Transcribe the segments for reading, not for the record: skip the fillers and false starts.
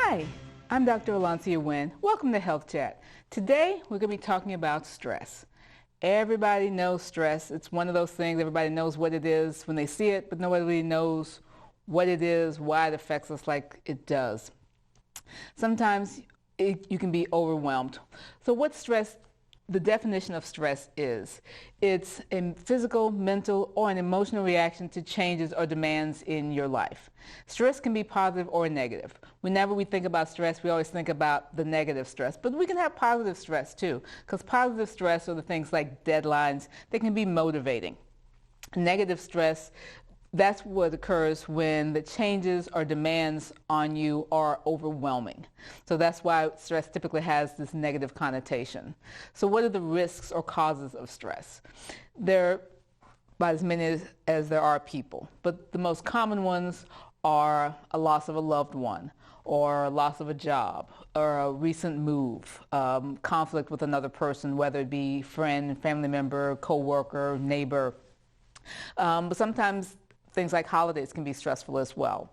Hi, I'm Dr. Alancia Wynn. Welcome to Health Chat. Today we're going to be talking about stress. Everybody knows stress. It's one of those things, everybody knows what it is when they see it, but nobody really knows what it is, why it affects us like it does. Sometimes you can be overwhelmed. So what stress, the definition of stress is, it's a physical, mental, or an emotional reaction to changes or demands in your life. Stress can be positive or negative. Whenever we think about stress, we always think about the negative stress, but we can have positive stress too, because positive stress are the things like deadlines. They can be motivating. Negative stress, that's what occurs when the changes or demands on you are overwhelming. So that's why stress typically has this negative connotation. So what are the risks or causes of stress? There are about as many as there are people, but the most common ones are a loss of a loved one, or a loss of a job, or a recent move, conflict with another person, whether it be friend, family member, co-worker, neighbor. But sometimes things like holidays can be stressful as well.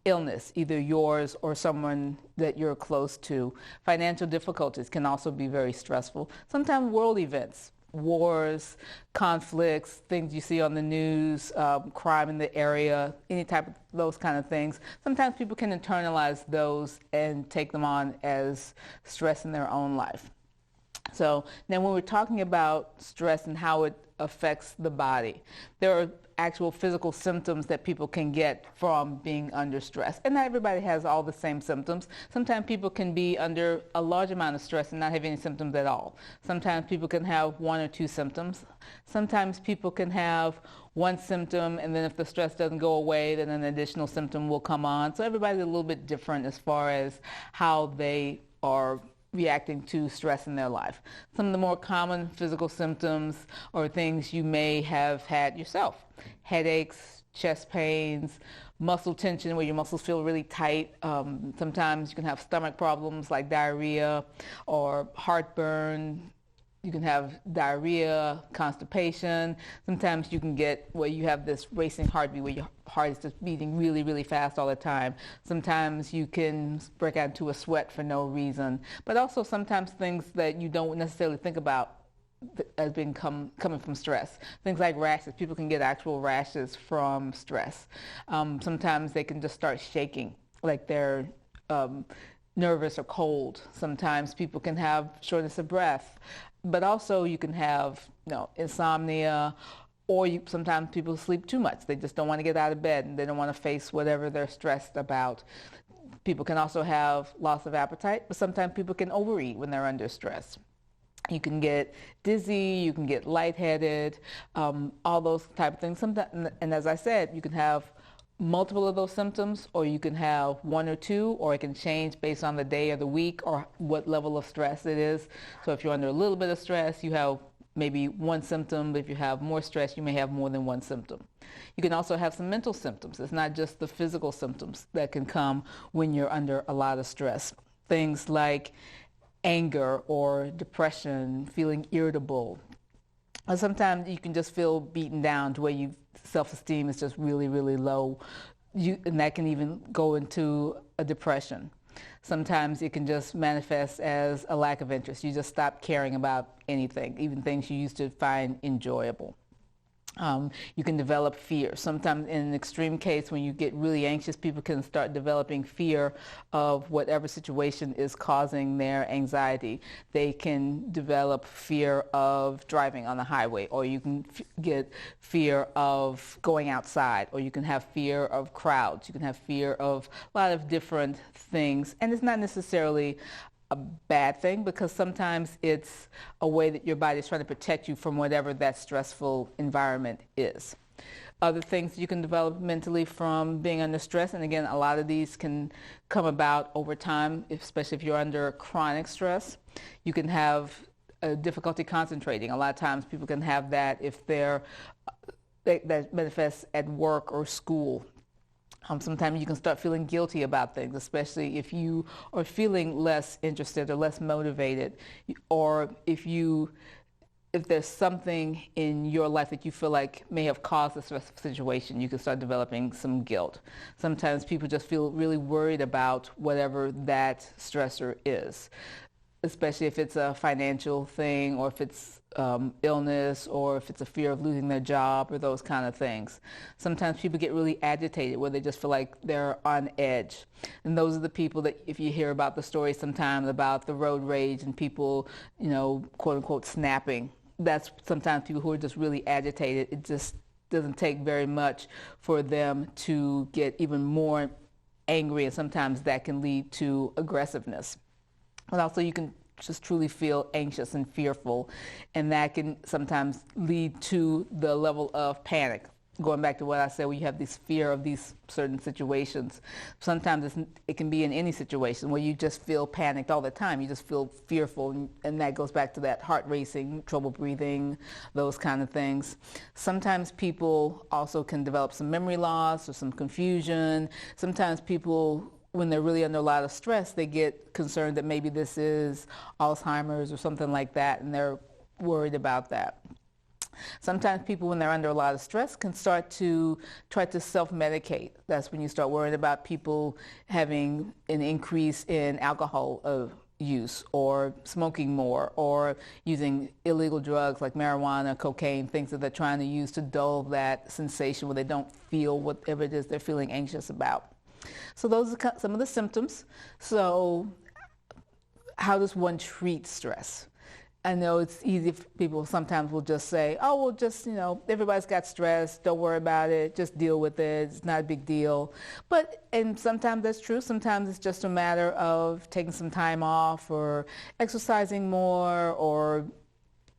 Illness, either yours or someone that you're close to. Financial difficulties can also be very stressful. Sometimes world events, wars, conflicts, things you see on the news, crime in the area, any type of those kind of things. Sometimes people can internalize those and take them on as stress in their own life. So then when we're talking about stress and how it affects the body, there are actual physical symptoms that people can get from being under stress. And not everybody has all the same symptoms. Sometimes people can be under a large amount of stress and not have any symptoms at all. Sometimes people can have one or two symptoms. Sometimes people can have one symptom, and then if the stress doesn't go away, then an additional symptom will come on. So everybody's a little bit different as far as how they are reacting to stress in their life. Some of the more common physical symptoms are things you may have had yourself. Headaches, chest pains, muscle tension where your muscles feel really tight. Sometimes you can have stomach problems like diarrhea or heartburn. You can have diarrhea, constipation. Sometimes you can get where you have this racing heartbeat where your heart is just beating really, really fast all the time. Sometimes you can break out into a sweat for no reason. But also sometimes things that you don't necessarily think about as being coming from stress. Things like rashes. People can get actual rashes from stress. Sometimes they can just start shaking like they're nervous or cold. Sometimes people can have shortness of breath. But also you can have, insomnia, or sometimes people sleep too much. They just don't want to get out of bed and they don't want to face whatever they're stressed about. People can also have loss of appetite, but sometimes people can overeat when they're under stress. You can get dizzy, you can get lightheaded, all those type of things. Sometimes, and as I said, you can have multiple of those symptoms, or you can have one or two, or it can change based on the day or the week or what level of stress it is. So if you're under a little bit of stress, you have maybe one symptom, but if you have more stress, you may have more than one symptom. You can also have some mental symptoms. It's not just the physical symptoms that can come when you're under a lot of stress. Things like anger or depression, feeling irritable. Or sometimes you can just feel beaten down to where self-esteem is just really, really low. And that can even go into a depression. Sometimes it can just manifest as a lack of interest. You just stop caring about anything, even things you used to find enjoyable. You can develop fear. Sometimes in an extreme case, when you get really anxious, people can start developing fear of whatever situation is causing their anxiety. They can develop fear of driving on the highway, or you can get fear of going outside, or you can have fear of crowds. You can have fear of a lot of different things. And it's not necessarily a bad thing, because sometimes it's a way that your body is trying to protect you from whatever that stressful environment is. Other things you can develop mentally from being under stress, and again, a lot of these can come about over time, especially if you're under chronic stress. You can have difficulty concentrating. A lot of times people can have that if that manifests at work or school. Sometimes you can start feeling guilty about things, especially if you are feeling less interested or less motivated, or if you if there's something in your life that you feel like may have caused a stressful situation, you can start developing some guilt. Sometimes people just feel really worried about whatever that stressor is, especially if it's a financial thing, or if it's illness, or if it's a fear of losing their job, or those kind of things. Sometimes people get really agitated where they just feel like they're on edge. And those are the people that, if you hear about the stories sometimes about the road rage and people, quote unquote, snapping, that's sometimes people who are just really agitated. It just doesn't take very much for them to get even more angry, and sometimes that can lead to aggressiveness. And also you can just truly feel anxious and fearful, and that can sometimes lead to the level of panic. Going back to what I said, where you have this fear of these certain situations. Sometimes it can be in any situation where you just feel panicked all the time. You just feel fearful, and that goes back to that heart racing, trouble breathing, those kind of things. Sometimes people also can develop some memory loss or some confusion. Sometimes people, when they're really under a lot of stress, they get concerned that maybe this is Alzheimer's or something like that, and they're worried about that. Sometimes people, when they're under a lot of stress, can start to try to self-medicate. That's when you start worrying about people having an increase in alcohol use, or smoking more, or using illegal drugs like marijuana, cocaine, things that they're trying to use to dull that sensation where they don't feel whatever it is they're feeling anxious about. So those are some of the symptoms. So how does one treat stress? I know it's easy if people sometimes will just say, oh, well, just, everybody's got stress. Don't worry about it. Just deal with it. It's not a big deal. And sometimes that's true. Sometimes it's just a matter of taking some time off, or exercising more, or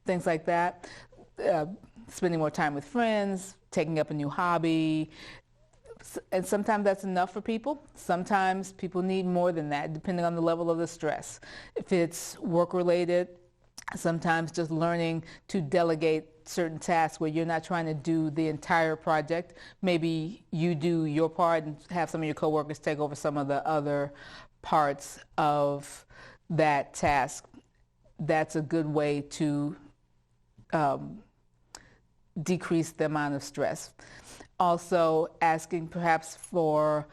things like that. Spending more time with friends, taking up a new hobby. And sometimes that's enough for people. Sometimes people need more than that, depending on the level of the stress. If it's work-related, sometimes just learning to delegate certain tasks where you're not trying to do the entire project. Maybe you do your part and have some of your coworkers take over some of the other parts of that task. That's a good way to decrease the amount of stress. Also asking perhaps for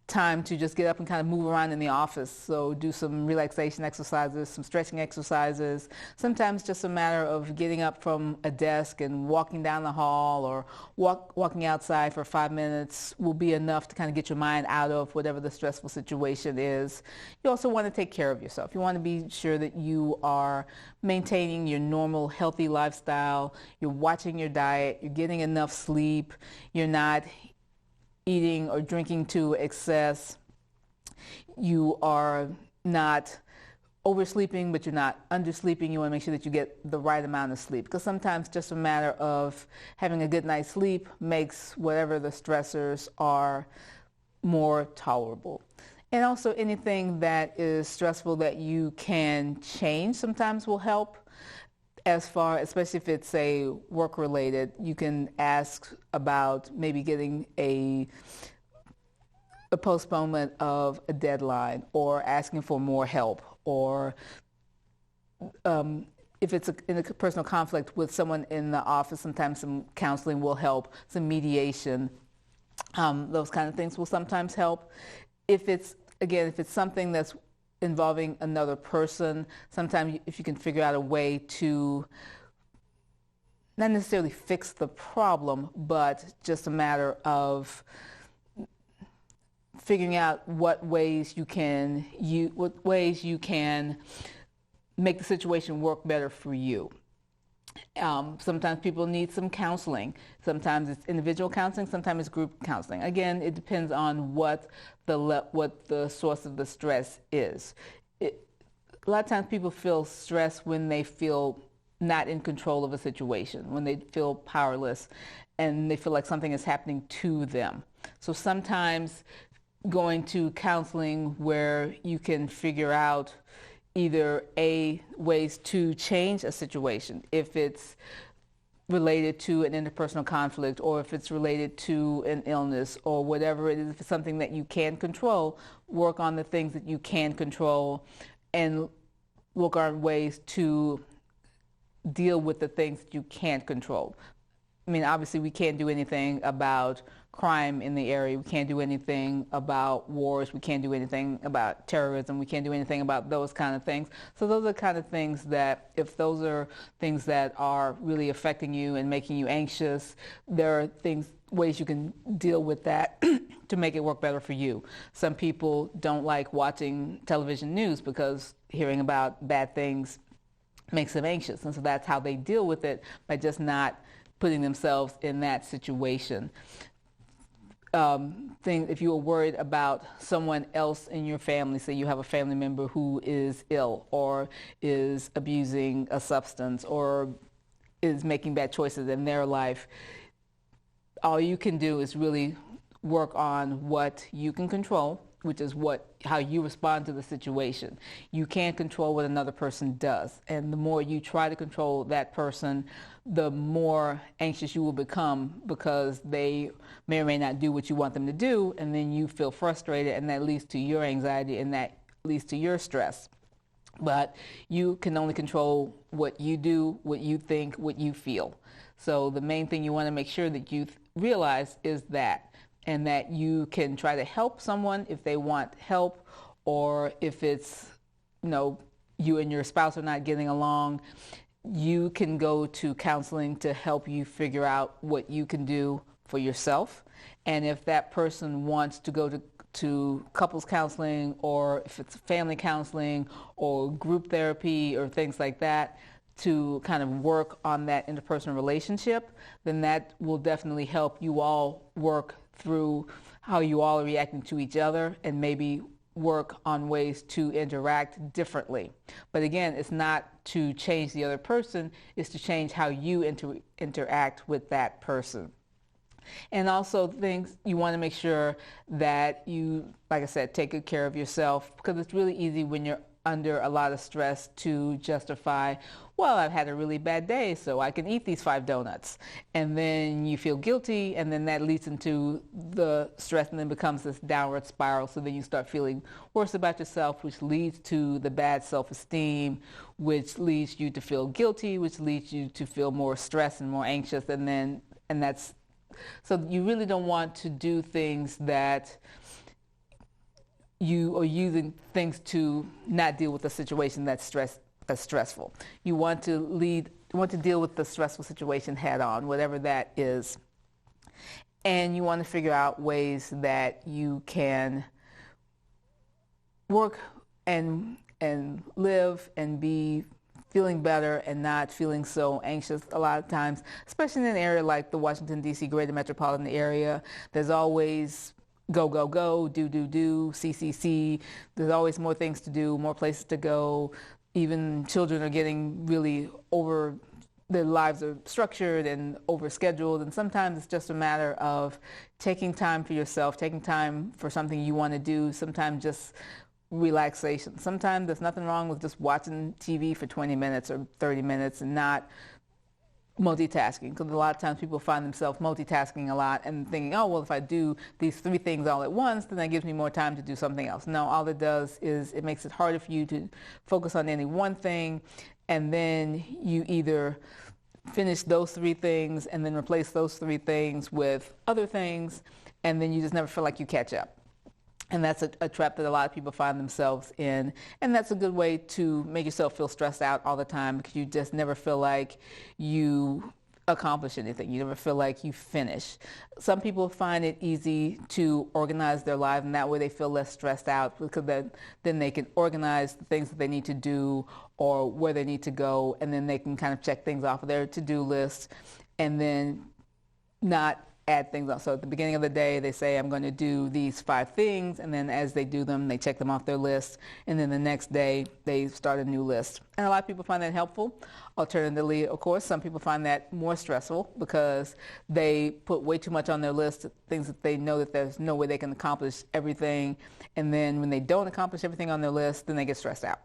time to just get up and kind of move around in the office. So do some relaxation exercises, some stretching exercises. Sometimes just a matter of getting up from a desk and walking down the hall, or walking outside for 5 minutes will be enough to kind of get your mind out of whatever the stressful situation is. You also want to take care of yourself. You want to be sure that you are maintaining your normal healthy lifestyle. You're watching your diet. You're getting enough sleep. You're not eating or drinking to excess. You are not oversleeping, but you're not undersleeping. You want to make sure that you get the right amount of sleep, because sometimes just a matter of having a good night's sleep makes whatever the stressors are more tolerable. And also anything that is stressful that you can change sometimes will help. Especially if it's a work-related, you can ask about maybe getting a postponement of a deadline, or asking for more help, or if it's in a personal conflict with someone in the office, sometimes some counseling will help, some mediation. Those kind of things will sometimes help. If it's something that's involving another person, sometimes if you can figure out a way to not necessarily fix the problem, but just a matter of figuring out what ways you can make the situation work better for you. Sometimes people need some counseling. Sometimes it's individual counseling, sometimes it's group counseling. Again, it depends on what the source of the stress is. A lot of times people feel stress when they feel not in control of a situation, when they feel powerless and they feel like something is happening to them. So sometimes going to counseling where you can figure out either ways to change a situation, if it's related to an interpersonal conflict, or if it's related to an illness, or whatever it is. If it's something that you can control, work on the things that you can control and look on ways to deal with the things that you can't control. I mean, obviously, we can't do anything about crime in the area. We can't do anything about wars. We can't do anything about terrorism. We can't do anything about those kind of things. So those are the kind of things that, if those are things that are really affecting you and making you anxious, there are ways you can deal with that to make it work better for you. Some people don't like watching television news because hearing about bad things makes them anxious. And so that's how they deal with it, by just not putting themselves in that situation. If you are worried about someone else in your family, say you have a family member who is ill or is abusing a substance or is making bad choices in their life, all you can do is really work on what you can control, which is how you respond to the situation. You can't control what another person does. And the more you try to control that person, the more anxious you will become, because they may or may not do what you want them to do, and then you feel frustrated, and that leads to your anxiety, and that leads to your stress. But you can only control what you do, what you think, what you feel. So the main thing you want to make sure that you realize is that, and that you can try to help someone if they want help, or if it's, you and your spouse are not getting along, you can go to counseling to help you figure out what you can do for yourself. And if that person wants to go to couples counseling, or if it's family counseling or group therapy or things like that, to kind of work on that interpersonal relationship, then that will definitely help you all work through how you all are reacting to each other, and maybe work on ways to interact differently. But again, it's not to change the other person, it's to change how you interact with that person. And also, things you want to make sure that you, like I said, take good care of yourself, because it's really easy when you're under a lot of stress to justify, well, I've had a really bad day, so I can eat these 5 donuts. And then you feel guilty, and then that leads into the stress, and then becomes this downward spiral. So then you start feeling worse about yourself, which leads to the bad self-esteem, which leads you to feel guilty, which leads you to feel more stressed and more anxious. So you really don't want to do things that you are using things to not deal with a situation that's stressful. You want to deal with the stressful situation head on, whatever that is. And you want to figure out ways that you can work and live and be feeling better and not feeling so anxious. A lot of times, especially in an area like the Washington, D.C. greater metropolitan area, there's always go, go, go, do, see. There's always more things to do, more places to go. Even children are getting really their lives are structured and overscheduled. And sometimes it's just a matter of taking time for yourself, taking time for something you want to do, sometimes just relaxation. Sometimes there's nothing wrong with just watching TV for 20 minutes or 30 minutes and not multitasking, because a lot of times people find themselves multitasking a lot and thinking, oh, well, if I do these 3 things all at once, then that gives me more time to do something else. No, all it does is it makes it harder for you to focus on any one thing, and then you either finish those 3 things and then replace those 3 things with other things, and then you just never feel like you catch up. And that's a trap that a lot of people find themselves in. And that's a good way to make yourself feel stressed out all the time, because you just never feel like you accomplish anything. You never feel like you finish. Some people find it easy to organize their lives, and that way they feel less stressed out, because then they can organize the things that they need to do or where they need to go, and then they can kind of check things off of their to-do list and then not add things on. So at the beginning of the day, they say, I'm going to do these 5 things, and then as they do them, they check them off their list, and then the next day, they start a new list. And a lot of people find that helpful. Alternatively, of course, some people find that more stressful, because they put way too much on their list, things that they know that there's no way they can accomplish everything, and then when they don't accomplish everything on their list, then they get stressed out.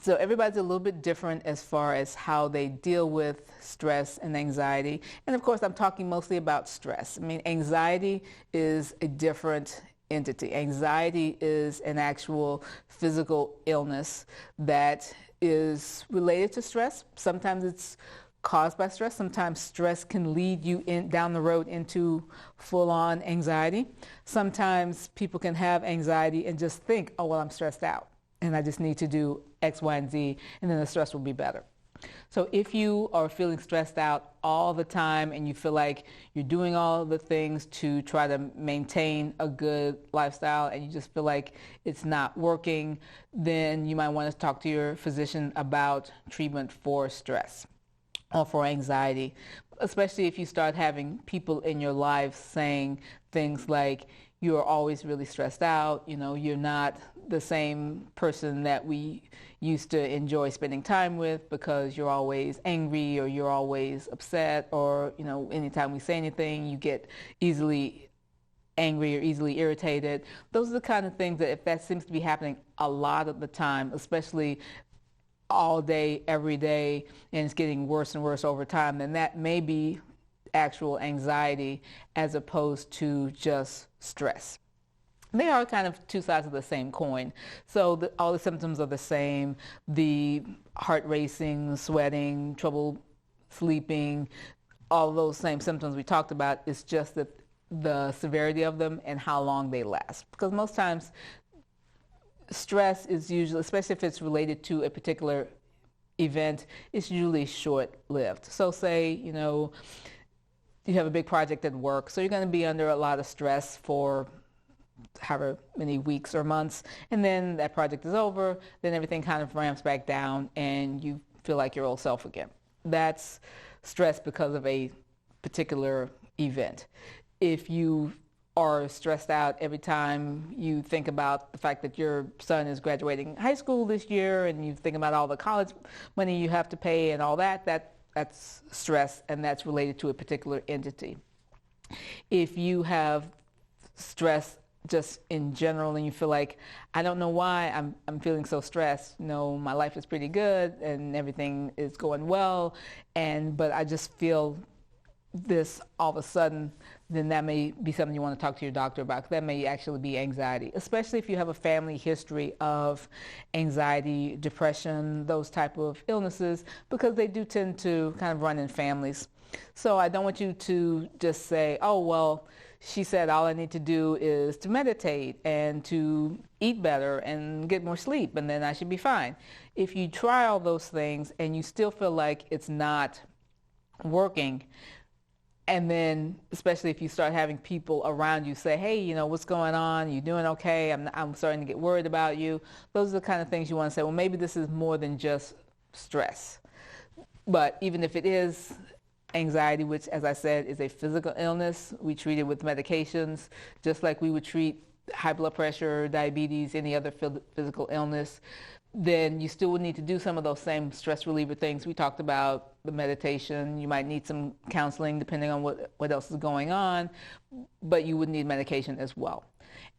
So everybody's a little bit different as far as how they deal with stress and anxiety. And of course, I'm talking mostly about stress. I mean, anxiety is a different entity. Anxiety is an actual physical illness that is related to stress. Sometimes it's caused by stress. Sometimes stress can lead you down the road into full-on anxiety. Sometimes people can have anxiety and just think, oh, well, I'm stressed out and I just need to do X, Y, and Z, and then the stress will be better. So if you are feeling stressed out all the time and you feel like you're doing all the things to try to maintain a good lifestyle and you just feel like it's not working, then you might want to talk to your physician about treatment for stress or for anxiety, especially if you start having people in your life saying things like, you're always really stressed out, you're not the same person that we used to enjoy spending time with because you're always angry or you're always upset, or anytime we say anything you get easily angry or easily irritated. Those are the kind of things that, if that seems to be happening a lot of the time, especially all day, every day, and it's getting worse and worse over time, then that may be actual anxiety as opposed to just stress. They are kind of two sides of the same coin. So all the symptoms are the same. The heart racing, sweating, trouble sleeping, all of those same symptoms we talked about. It's just that the severity of them and how long they last. Because most times stress is usually, especially if it's related to a particular event, it's usually short-lived. So say, you have a big project at work, so you're going to be under a lot of stress for however many weeks or months, and then that project is over, then everything kind of ramps back down and you feel like your old self again. That's stress because of a particular event. If you are stressed out every time you think about the fact that your son is graduating high school this year and you think about all the college money you have to pay and all that's stress, and that's related to a particular entity. If you have stress just in general and you feel like, I don't know why I'm feeling so stressed, my life is pretty good and everything is going well, but I just feel this all of a sudden, then that may be something you want to talk to your doctor about. That may actually be anxiety, especially if you have a family history of anxiety, depression, those type of illnesses, because they do tend to kind of run in families. So I don't want you to just say, oh, well, she said all I need to do is to meditate and to eat better and get more sleep, and then I should be fine. If you try all those things and you still feel like it's not working, and then especially if you start having people around you say, hey, what's going on? You doing okay? I'm starting to get worried about you. Those are the kind of things you want to say, well, maybe this is more than just stress. But even if it is anxiety, which, as I said, is a physical illness, we treat it with medications, just like we would treat high blood pressure, diabetes, any other physical illness, then you still would need to do some of those same stress reliever things we talked about, the meditation. You might need some counseling depending on what else is going on, but you would need medication as well.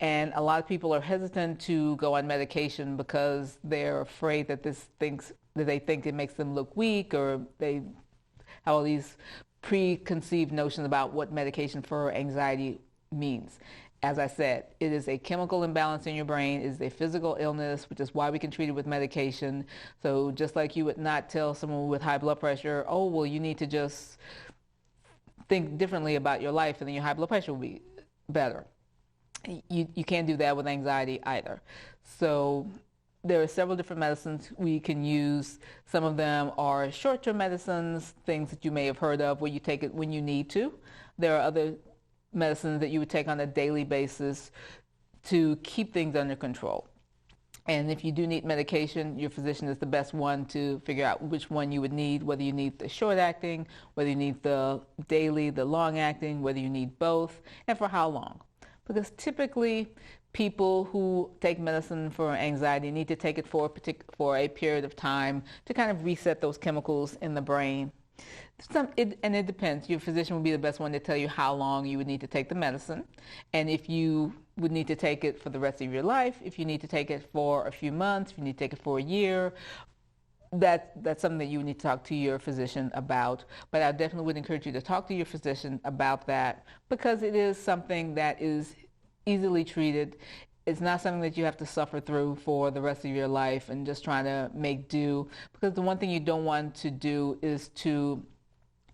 And a lot of people are hesitant to go on medication because they're afraid that they think it makes them look weak, or they have all these preconceived notions about what medication for anxiety means. As I said, it is a chemical imbalance in your brain. It is a physical illness, which is why we can treat it with medication. So just like you would not tell someone with high blood pressure, oh, well, you need to just think differently about your life and then your high blood pressure will be better. You can't do that with anxiety either. So there are several different medicines we can use. Some of them are short-term medicines, things that you may have heard of where you take it when you need to. There are other medicines that you would take on a daily basis to keep things under control. And if you do need medication, your physician is the best one to figure out which one you would need, whether you need the short-acting, whether you need the daily, the long-acting, whether you need both, and for how long. Because typically, people who take medicine for anxiety need to take it for a period of time to kind of reset those chemicals in the brain. And it depends. Your physician would be the best one to tell you how long you would need to take the medicine, and if you would need to take it for the rest of your life, if you need to take it for a few months, if you need to take it for a year. That's something that you need to talk to your physician about. But I definitely would encourage you to talk to your physician about that, because it is something that is easily treated. It's not something that you have to suffer through for the rest of your life and just trying to make do, because the one thing you don't want to do is to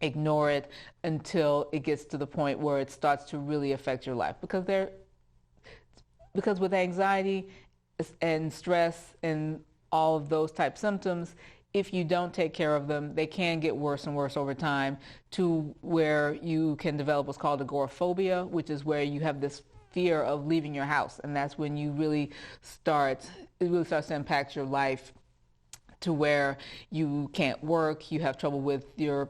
ignore it until it gets to the point where it starts to really affect your life, because with anxiety and stress and all of those type symptoms, if you don't take care of them, they can get worse and worse over time to where you can develop what's called agoraphobia, which is where you have this fear of leaving your house. And that's when it really starts to impact your life to where you can't work, you have trouble with your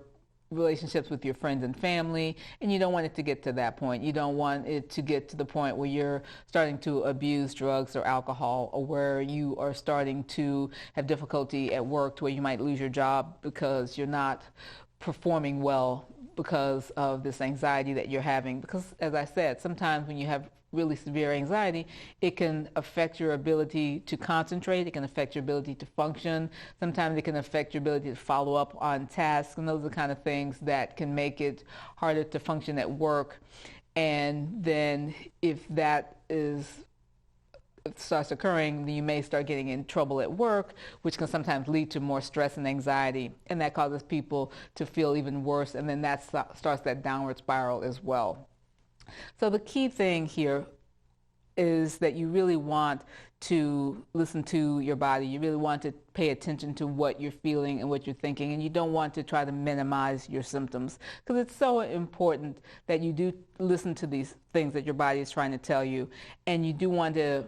relationships with your friends and family, and you don't want it to get to that point. You don't want it to get to the point where you're starting to abuse drugs or alcohol, or where you are starting to have difficulty at work to where you might lose your job because you're not performing well because of this anxiety that you're having. Because as I said, sometimes when you have really severe anxiety, it can affect your ability to concentrate, it can affect your ability to function, sometimes it can affect your ability to follow up on tasks, and those are the kind of things that can make it harder to function at work. And then if that starts occurring, then you may start getting in trouble at work, which can sometimes lead to more stress and anxiety, and that causes people to feel even worse, and then that starts that downward spiral as well. So the key thing here is that you really want to listen to your body. You really want to pay attention to what you're feeling and what you're thinking, and you don't want to try to minimize your symptoms, because it's so important that you do listen to these things that your body is trying to tell you, and you do want to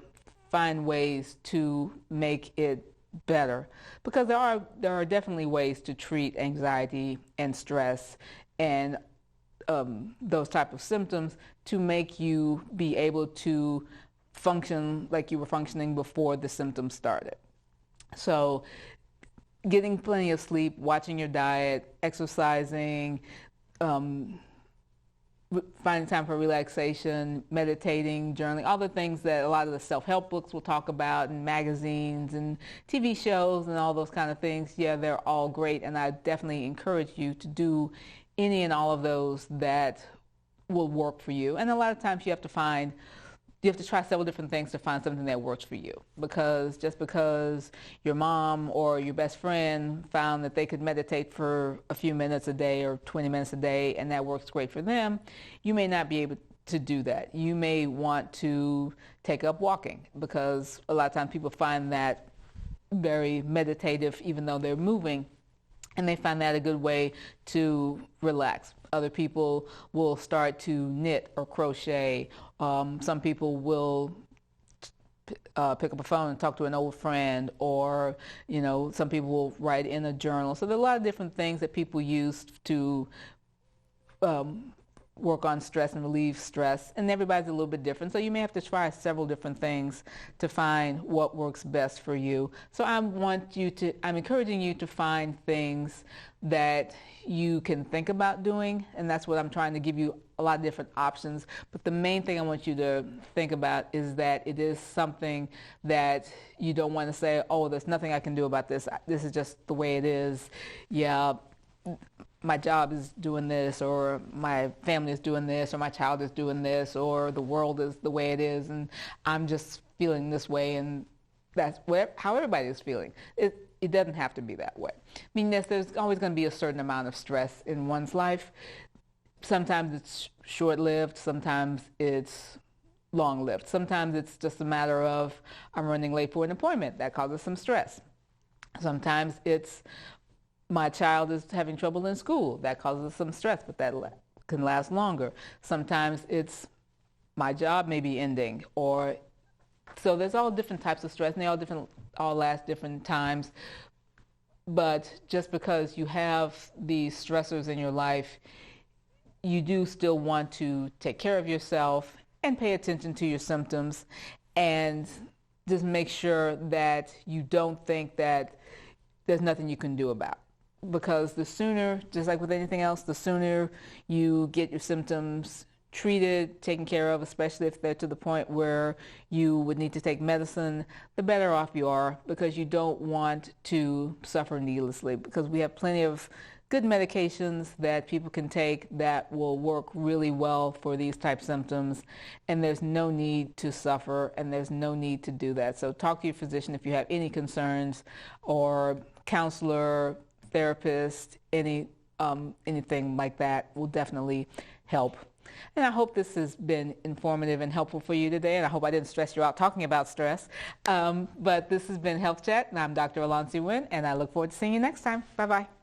find ways to make it better, because there are definitely ways to treat anxiety and stress and those type of symptoms to make you be able to function like you were functioning before the symptoms started. So getting plenty of sleep, watching your diet, exercising, finding time for relaxation, meditating, journaling, all the things that a lot of the self-help books will talk about, and magazines and TV shows and all those kind of things. Yeah, they're all great, and I definitely encourage you to do any and all of those that will work for you. And a lot of times you have to try several different things to find something that works for you, because just because your mom or your best friend found that they could meditate for a few minutes a day or 20 minutes a day and that works great for them, you may not be able to do that. You may want to take up walking, because a lot of times people find that very meditative even though they're moving, and they find that a good way to relax. Other people will start to knit or crochet. Some people will pick up a phone and talk to an old friend, or some people will write in a journal. So there are a lot of different things that people use to work on stress and relieve stress, and everybody's a little bit different. So you may have to try several different things to find what works best for you. So I'm encouraging you to find things that you can think about doing, and that's what I'm trying to give you, a lot of different options. But the main thing I want you to think about is that it is something that you don't want to say, oh, there's nothing I can do about this. This is just the way it is. Yeah, my job is doing this, or my family is doing this, or my child is doing this, or the world is the way it is, and I'm just feeling this way, and that's how everybody is feeling. It doesn't have to be that way. I mean, there's always going to be a certain amount of stress in one's life. Sometimes it's short-lived, sometimes it's long-lived. Sometimes it's just a matter of, I'm running late for an appointment. That causes some stress. Sometimes it's, my child is having trouble in school. That causes some stress, but that can last longer. Sometimes it's, my job may be ending, or so there's all different types of stress, and they all last different times. But just because you have these stressors in your life, you do still want to take care of yourself and pay attention to your symptoms, and just make sure that you don't think that there's nothing you can do about it. Because the sooner, just like with anything else, the sooner you get your symptoms treated, taken care of, especially if they're to the point where you would need to take medicine, the better off you are, because you don't want to suffer needlessly, because we have plenty of good medications that people can take that will work really well for these type symptoms, and there's no need to suffer, and there's no need to do that. So talk to your physician if you have any concerns, or counselor, therapist, anything like that will definitely help. And I hope this has been informative and helpful for you today, and I hope I didn't stress you out talking about stress. But this has been Health Chat, and I'm Dr. Alonsi Wynn, and I look forward to seeing you next time. Bye-bye.